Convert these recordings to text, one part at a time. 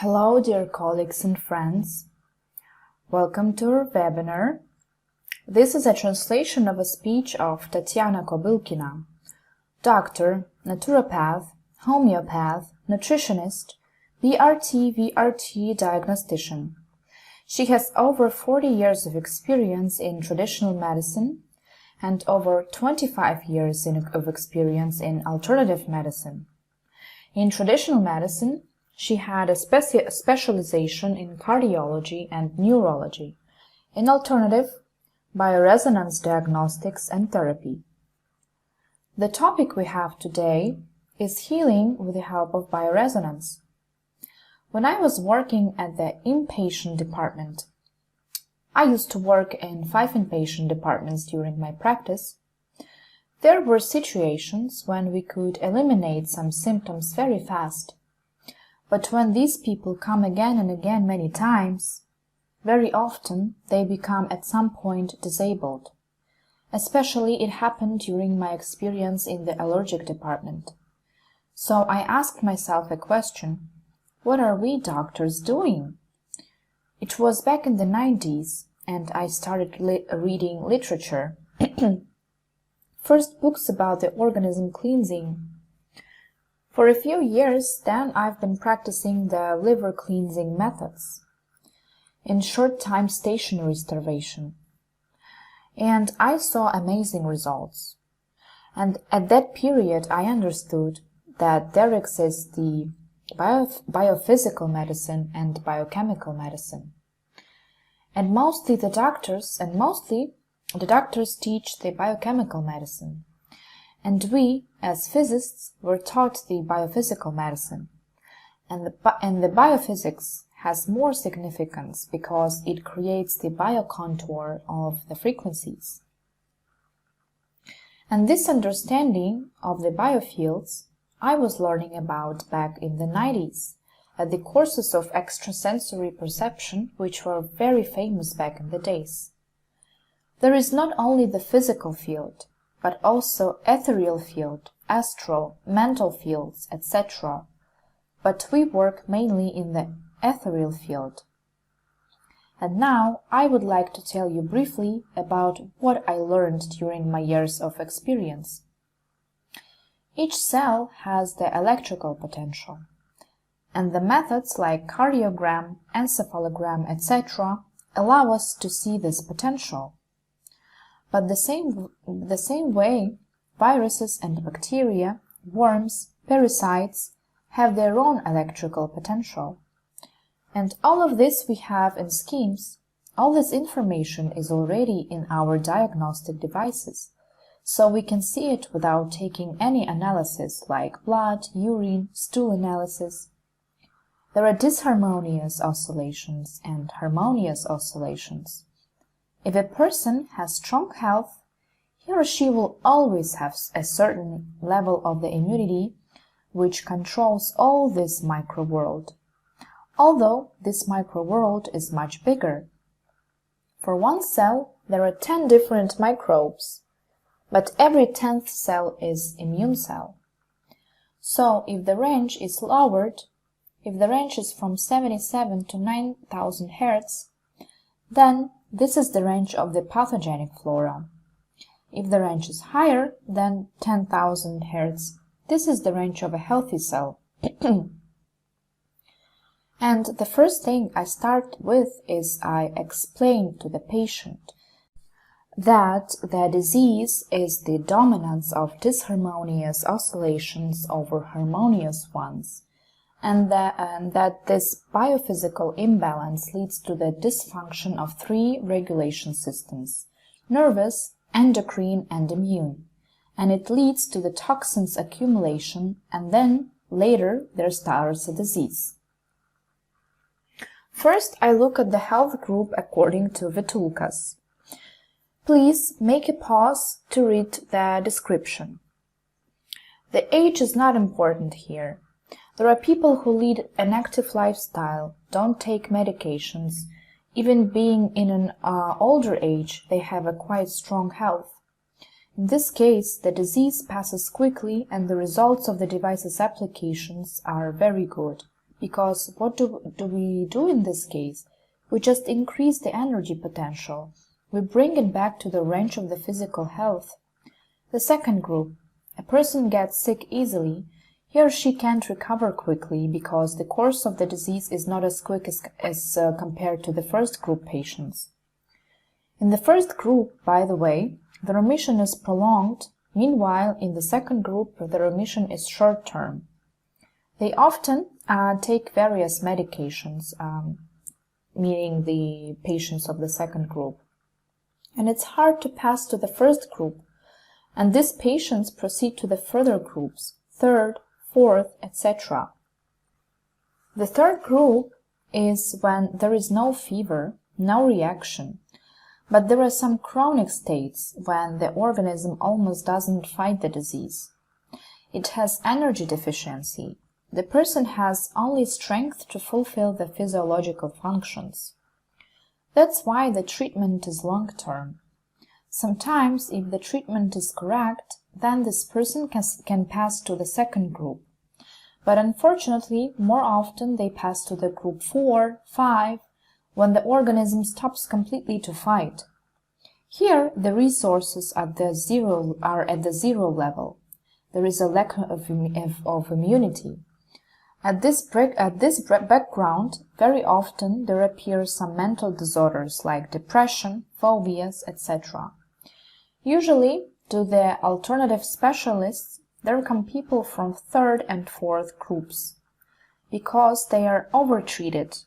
Hello, dear colleagues and friends. Welcome to our webinar. This is a translation of a speech of Tatiana Kobylkina, doctor, naturopath, homeopath, nutritionist, BRT/VRT diagnostician. She has over 40 years of experience in traditional medicine and over 25 years of experience in alternative medicine. In traditional medicine, she had a specialization in cardiology and neurology, in alternative, bioresonance diagnostics and therapy. The topic we have today is healing with the help of bioresonance. When I was working at the inpatient department, I used to work in 5 inpatient departments during my practice. There were situations when we could eliminate some symptoms very fast. But when these people come again and again many times, very often they become at some point disabled. Especially it happened during my experience in the allergic department. So I asked myself a question: what are we doctors doing? It was back in the 90s, and I started reading literature. First, books about the organism cleansing. For a few years, then, I've been practicing the liver cleansing methods, in short time stationary starvation, and I saw amazing results. And at that period, I understood that there exists the biophysical medicine and biochemical medicine. And mostly the doctors teach the biochemical medicine. And we, as physicists, were taught the biophysical medicine. And the biophysics has more significance because it creates the biocontour of the frequencies. And this understanding of the biofields I was learning about back in the 90s at the courses of extrasensory perception, which were very famous back in the days. There is not only the physical field, but also ethereal field, astral, mental fields, etc. But we work mainly in the ethereal field. And now I would like to tell you briefly about what I learned during my years of experience. Each cell has the electrical potential, and the methods like cardiogram, encephalogram, etc. allow us to see this potential. But the same way, viruses and bacteria, worms, parasites have their own electrical potential. And all of this we have in schemes. All this information is already in our diagnostic devices, so we can see it without taking any analysis like blood, urine, stool analysis. There are disharmonious oscillations and harmonious oscillations. If a person has strong health, he or she will always have a certain level of the immunity which controls all this micro-world, although this micro-world is much bigger. For one cell, there are 10 different microbes, but every 10th cell is immune cell. So if the range is lowered, if the range is from 77 to 9000 Hz, then this is the range of the pathogenic flora. If the range is higher than 10,000 Hz, this is the range of a healthy cell. And the first thing I start with is I explain to the patient that the disease is the dominance of disharmonious oscillations over harmonious ones, and that this biophysical imbalance leads to the dysfunction of 3 regulation systems: nervous, endocrine, and immune, and it leads to the toxins accumulation, and then later there starts a disease. First, I look at the health group according to Vitulkas. Please make a pause to read the description. The age is not important here. There are people who lead an active lifestyle, don't take medications. Even being in an older age, they have a quite strong health. In this case, the disease passes quickly and the results of the device's applications are very good, because what do we do in this case? We just increase the energy potential. We bring it back to the range of the physical health. The second group, a person gets sick easily. He or she can't recover quickly because the course of the disease is not as quick as compared to the first group patients. In the first group, by the way, the remission is prolonged. Meanwhile, in the second group, the remission is short-term. They often take various medications, meaning the patients of the second group. And it's hard to pass to the first group, and these patients proceed to the further groups, third, fourth, etc. The third group is when there is no fever, no reaction, but there are some chronic states when the organism almost doesn't fight the disease. It has energy deficiency. The person has only strength to fulfill the physiological functions. That's why the treatment is long-term. Sometimes, if the treatment is correct, then this person can pass to the second group. But unfortunately, more often they pass to the group 4, 5, when the organism stops completely to fight. Here, the resources are at the zero level. There is a lack of immunity. At this background, very often there appear some mental disorders like depression, phobias, etc. Usually, to the alternative specialists, there come people from third and fourth groups, because they are overtreated.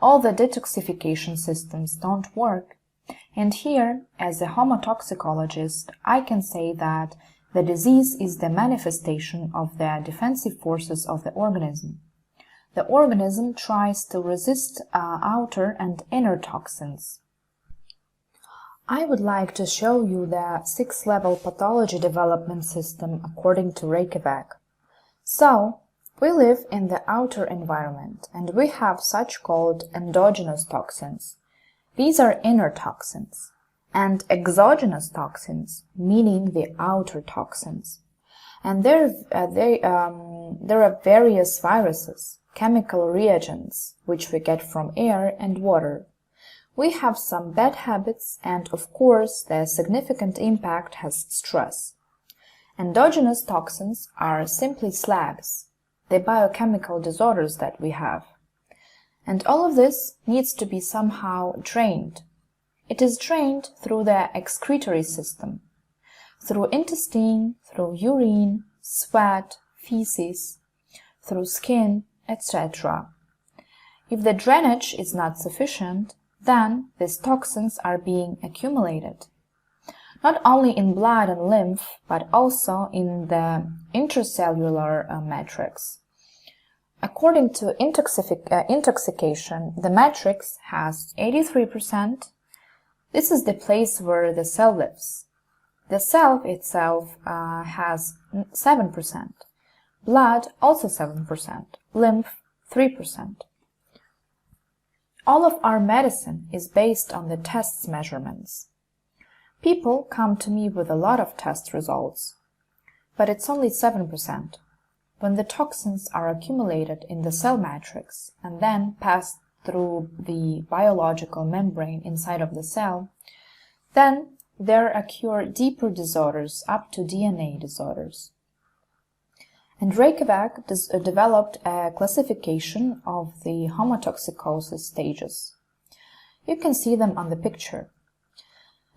All the detoxification systems don't work. And here, as a homotoxicologist, I can say that the disease is the manifestation of the defensive forces of the organism. The organism tries to resist outer and inner toxins. I would like to show you the 6-level pathology development system according to Reykjavik. So, we live in the outer environment, and we have such called endogenous toxins. These are inner toxins. And exogenous toxins, meaning the outer toxins. And there are various viruses, chemical reagents, which we get from air and water. We have some bad habits, and of course the significant impact has stress. Endogenous toxins are simply slags, the biochemical disorders that we have. And all of this needs to be somehow drained. It is drained through the excretory system, through intestine, through urine, sweat, feces, through skin, etc. If the drainage is not sufficient, then these toxins are being accumulated, not only in blood and lymph, but also in the intracellular matrix. According to intoxication, the matrix has 83%. This is the place where the cell lives. The cell itself has 7%. Blood also 7%. Lymph 3%. All of our medicine is based on the tests measurements. People come to me with a lot of test results, but it's only 7%. When the toxins are accumulated in the cell matrix and then pass through the biological membrane inside of the cell, then there occur deeper disorders up to DNA disorders. And Reykjavik developed a classification of the homotoxicosis stages. You can see them on the picture.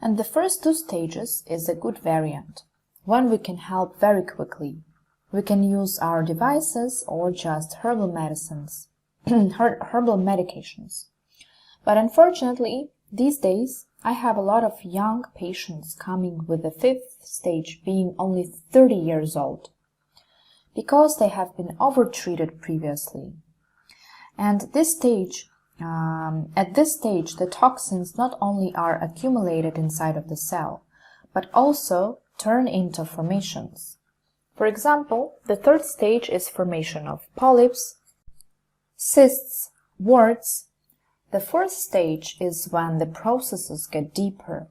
And the first 2 stages is a good variant, one we can help very quickly. We can use our devices or just herbal medicines. Herbal medications. But unfortunately, these days, I have a lot of young patients coming with the 5th stage being only 30 years old, because they have been overtreated previously. And at this stage, the toxins not only are accumulated inside of the cell, but also turn into formations. For example, the 3rd stage is formation of polyps, cysts, warts. The 4th stage is when the processes get deeper,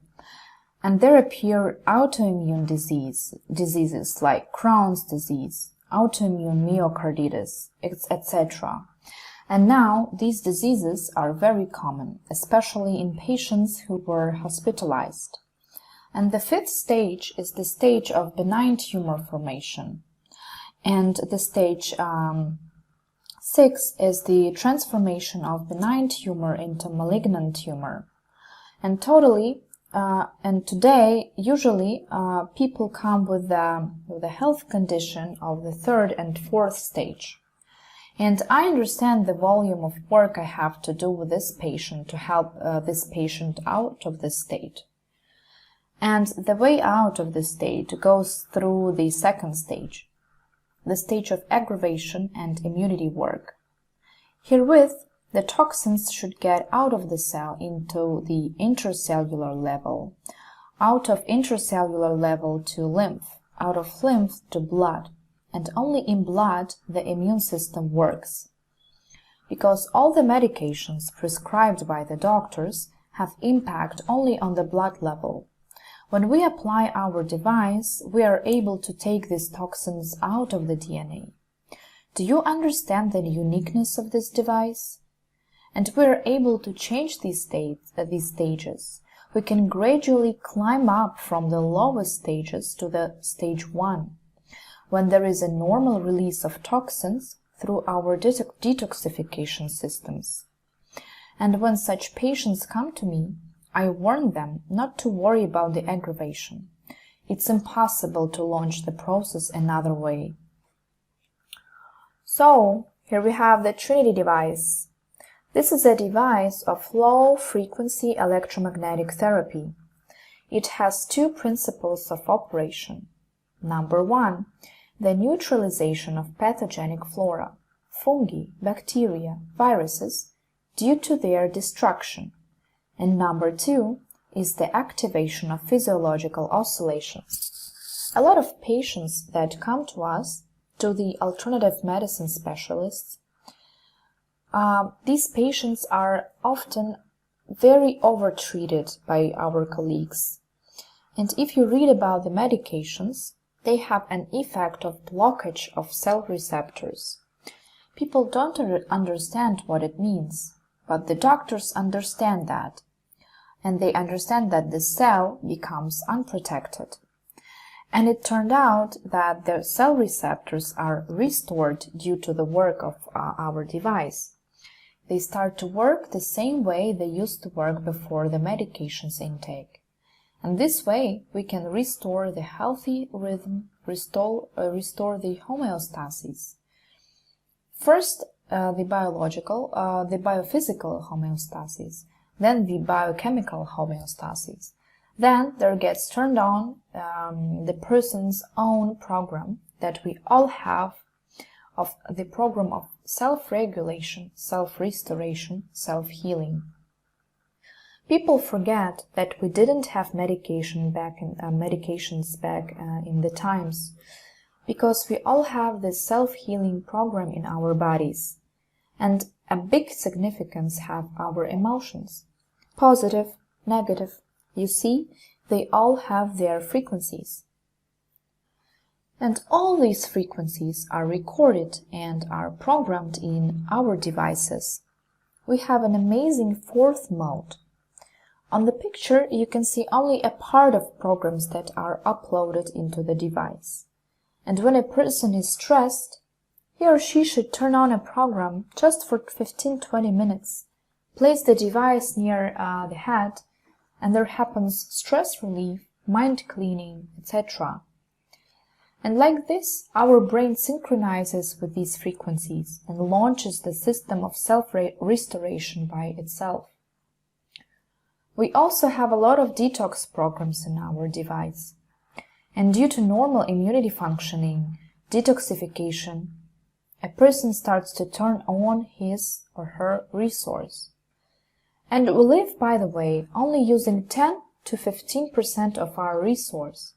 and there appear autoimmune diseases like Crohn's disease, autoimmune myocarditis, etc. And now these diseases are very common, especially in patients who were hospitalized. And the fifth stage is the stage of benign tumor formation. And the stage 6 is the transformation of benign tumor into malignant tumor. And today, usually, people come with a health condition of the third and fourth stage. And I understand the volume of work I have to do with this patient to help this patient out of this state. And the way out of this state goes through the second stage, the stage of aggravation and immunity work. Herewith, the toxins should get out of the cell into the intracellular level, out of intracellular level to lymph, out of lymph to blood, and only in blood the immune system works. Because all the medications prescribed by the doctors have impact only on the blood level. When we apply our device, we are able to take these toxins out of the DNA. Do you understand the uniqueness of this device? And we are able to change these stages. We can gradually climb up from the lowest stages to the stage 1, when there is a normal release of toxins through our detoxification systems. And when such patients come to me, I warn them not to worry about the aggravation. It's impossible to launch the process another way. So, here we have the Trinity device. This is a device of low-frequency electromagnetic therapy. It has two principles of operation. Number 1, the neutralization of pathogenic flora, fungi, bacteria, viruses, due to their destruction. And number 2 is the activation of physiological oscillations. A lot of patients that come to us, to the alternative medicine specialists, these patients are often very overtreated by our colleagues. And if you read about the medications, they have an effect of blockage of cell receptors. People don't understand what it means, but the doctors understand that. And they understand that the cell becomes unprotected. And it turned out that the cell receptors are restored due to the work of our device. They start to work the same way they used to work before the medications intake. And this way, we can restore the healthy rhythm, restore the homeostasis. First, the biophysical homeostasis, then the biochemical homeostasis. Then there gets turned on the person's own program that we all have, of the program of self-regulation, self-restoration, self-healing. People forget that we didn't have medications back in the times, because we all have this self-healing program in our bodies, and a big significance have our emotions, positive, negative. You see, they all have their frequencies. And all these frequencies are recorded and are programmed in our devices. We have an amazing fourth mode. On the picture, you can see only a part of programs that are uploaded into the device. And when a person is stressed, he or she should turn on a program just for 15-20 minutes, place the device near the head, and there happens stress relief, mind cleaning, etc. And like this, our brain synchronizes with these frequencies and launches the system of self-restoration by itself. We also have a lot of detox programs in our device. And due to normal immunity functioning, detoxification, a person starts to turn on his or her resource. And we live, by the way, only using 10 to 15% of our resource.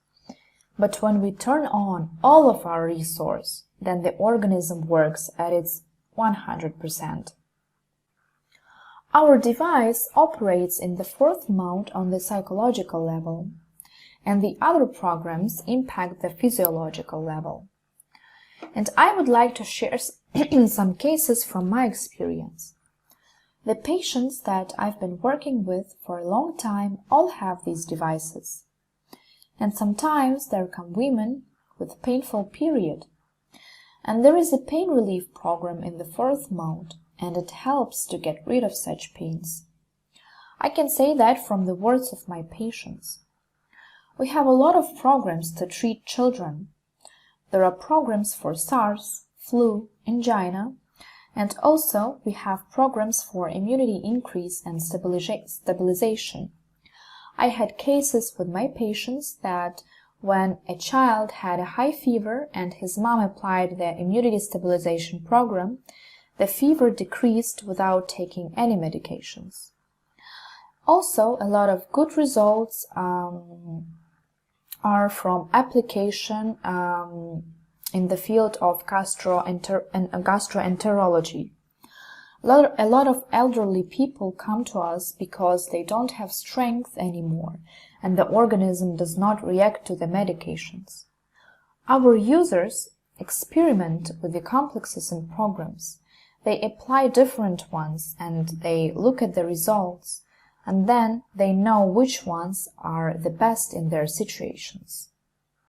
But when we turn on all of our resource, then the organism works at its 100%. Our device operates in the fourth mode on the psychological level, and the other programs impact the physiological level. And I would like to share some cases from my experience. The patients that I've been working with for a long time all have these devices. And sometimes there come women with painful period. And there is a pain relief program in the 4th month, and it helps to get rid of such pains. I can say that from the words of my patients. We have a lot of programs to treat children. There are programs for SARS, flu, angina, and also we have programs for immunity increase and stabilization. I had cases with my patients that when a child had a high fever and his mom applied the immunity stabilization program, the fever decreased without taking any medications. Also, a lot of good results are from application in the field of gastroenterology. A lot of elderly people come to us because they don't have strength anymore and the organism does not react to the medications. Our users experiment with the complexes and programs. They apply different ones and they look at the results, and then they know which ones are the best in their situations.